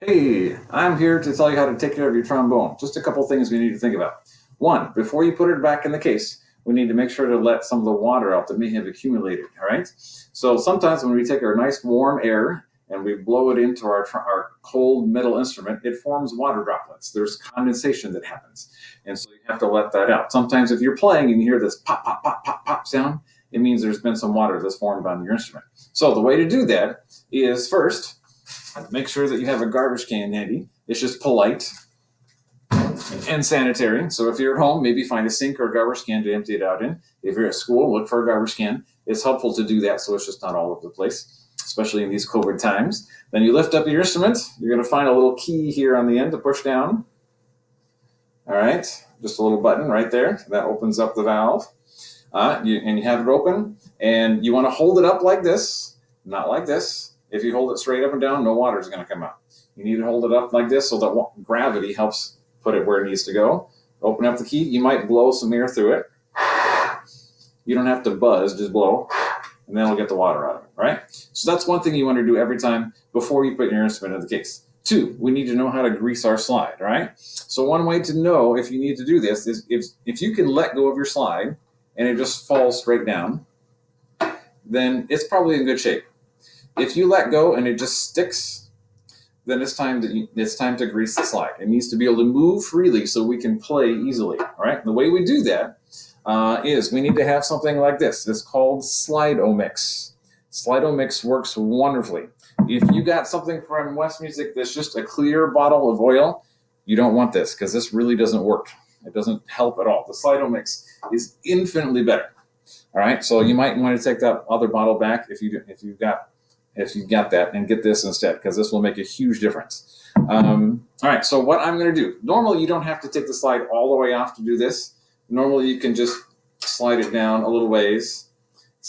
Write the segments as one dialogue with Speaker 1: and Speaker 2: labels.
Speaker 1: Hey, I'm here to tell you how to take care of your trombone. Just a couple things we need to think about. One, before you put it back in the case, we need to make sure to let some of the water out that may have accumulated, all right? So sometimes when we take our nice warm air and we blow it into our cold metal instrument, it forms water droplets. There's condensation that happens. And so you have to let that out. Sometimes if you're playing and you hear this pop, pop, pop, pop, pop sound, it means there's been some water that's formed on your instrument. So the way to do that is first, make sure that you have a garbage can handy. It's just polite and sanitary. So if you're at home, maybe find a sink or a garbage can to empty it out in. If you're at school, look for a garbage can. It's helpful to do that so it's just not all over the place, especially in these COVID times. Then you lift up your instrument. You're going to find a little key here on the end to push down. All right, just a little button right there. That opens up the valve. And you have it open, and you want to hold it up like this, not like this. If you hold it straight up and down, no water is going to come out. You need to hold it up like this so that gravity helps put it where it needs to go. Open up the key. You might blow some air through it. You don't have to buzz, just blow, and then it'll get the water out of it, right? So that's one thing you want to do every time before you put your instrument in the case. Two, we need to know how to grease our slide, right? So one way to know if you need to do this is if you can let go of your slide and it just falls straight down, then it's probably in good shape. If you let go and it just sticks, then it's time to grease the slide. It needs to be able to move freely so we can play easily. All right. The way we do that is we need to have something like this. It's called Slide-O-Mix. Slide-O-Mix works wonderfully. If you got something from West Music that's just a clear bottle of oil, you don't want this because this really doesn't work. It doesn't help at all. The Slide-O-Mix is infinitely better. All right. So you might want to take that other bottle back if you got that and get this instead, because this will make a huge difference. All right, so what I'm going to do, normally you don't have to take the slide all the way off to do this. Normally you can just slide it down a little ways,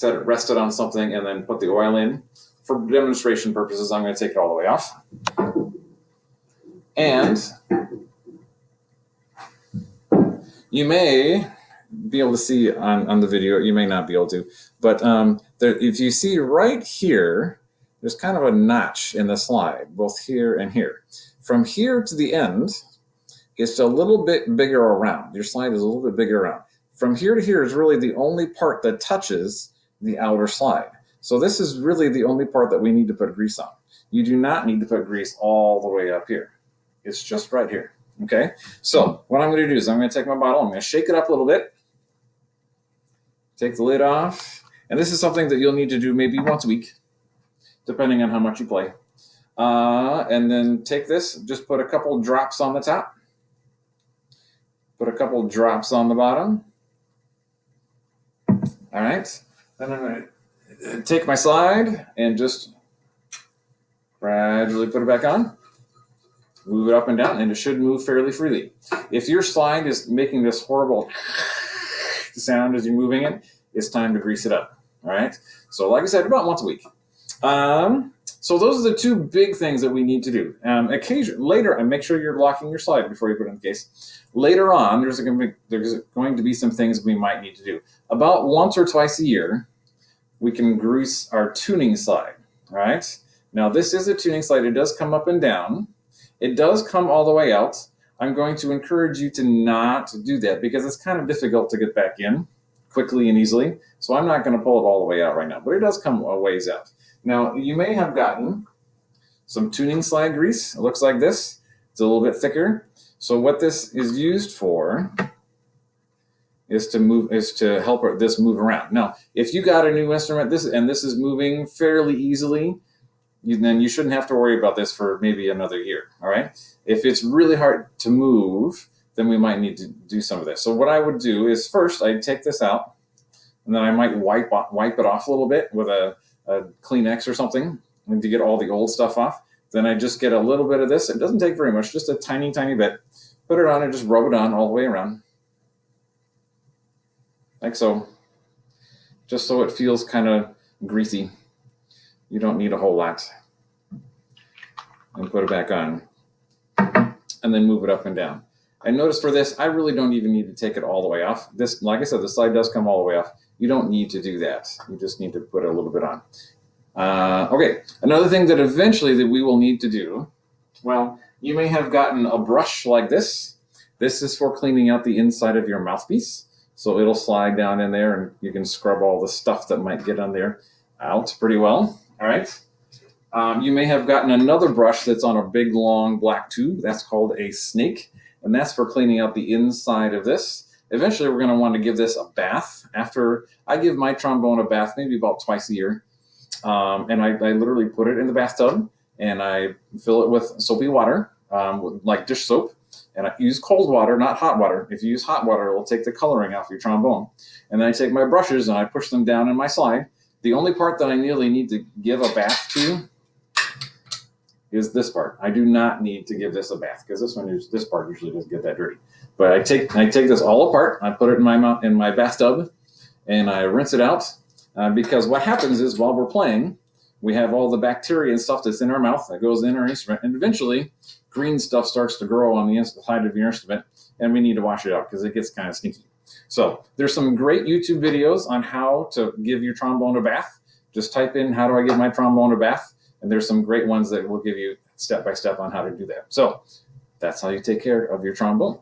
Speaker 1: rest it on something, and then put the oil in. For demonstration purposes, I'm going to take it all the way off. And you may be able to see on the video, you may not be able to, but if you see right here, there's kind of a notch in the slide, both here and here. From here to the end, it's a little bit bigger around. Your slide is a little bit bigger around. From here to here is really the only part that touches the outer slide. So this is really the only part that we need to put grease on. You do not need to put grease all the way up here. It's just right here. Okay, so what I'm going to do is I'm going to take my bottle, I'm going to shake it up a little bit, take the lid off, and this is something that you'll need to do maybe once a week, depending on how much you play. And then take this, just put a couple drops on the top, put a couple drops on the bottom. All right, then I'm going to take my slide and just gradually put it back on. Move it up and down, and it should move fairly freely. If your slide is making this horrible sound as you're moving it, it's time to grease it up. All right. So like I said, about once a week. So those are the two big things that we need to do. Later, and make sure you're locking your slide before you put it in the case. Later on, there's going to be some things we might need to do. About once or twice a year, we can grease our tuning slide. All right. Now this is a tuning slide. It does come up and down. It does come all the way out. I'm going to encourage you to not do that because it's kind of difficult to get back in quickly and easily. So I'm not going to pull it all the way out right now, but it does come a ways out. Now, you may have gotten some tuning slide grease. It looks like this. It's a little bit thicker. So what this is used for is to help this move around. Now, if you got a new instrument, this is moving fairly easily, then you shouldn't have to worry about this for maybe another year, all right? If it's really hard to move, then we might need to do some of this. So what I would do is first I'd take this out, and then I might wipe it off a little bit with a Kleenex or something to get all the old stuff off. Then I just get a little bit of this. It doesn't take very much, just a tiny, tiny bit. Put it on and just rub it on all the way around, like so, just so it feels kind of greasy. You don't need a whole lot. And put it back on. And then move it up and down. And notice for this, I really don't even need to take it all the way off. This, like I said, the slide does come all the way off. You don't need to do that. You just need to put a little bit on. Okay, another thing that eventually that we will need to do Well, you may have gotten a brush like this. This is for cleaning out the inside of your mouthpiece. So it'll slide down in there and you can scrub all the stuff that might get on there out pretty well. All right. You may have gotten another brush that's on a big, long black tube. That's called a snake, and that's for cleaning out the inside of this. Eventually, we're going to want to give this a bath. After I give my trombone a bath, maybe about twice a year, and I literally put it in the bathtub, and I fill it with soapy water, like dish soap, and I use cold water, not hot water. If you use hot water, it will take the coloring off your trombone. And then I take my brushes and I push them down in my slide. The only part that I really need to give a bath to is this part. I do not need to give this a bath because this part usually doesn't get that dirty. But I take this all apart. I put it in my bathtub, and I rinse it out because what happens is while we're playing, we have all the bacteria and stuff that's in our mouth that goes in our instrument, and eventually green stuff starts to grow on the inside of your instrument, and we need to wash it out because it gets kind of stinky. So there's some great YouTube videos on how to give your trombone a bath. Just type in "how do I give my trombone a bath," and there's some great ones that will give you step by step on how to do that. So that's how you take care of your trombone.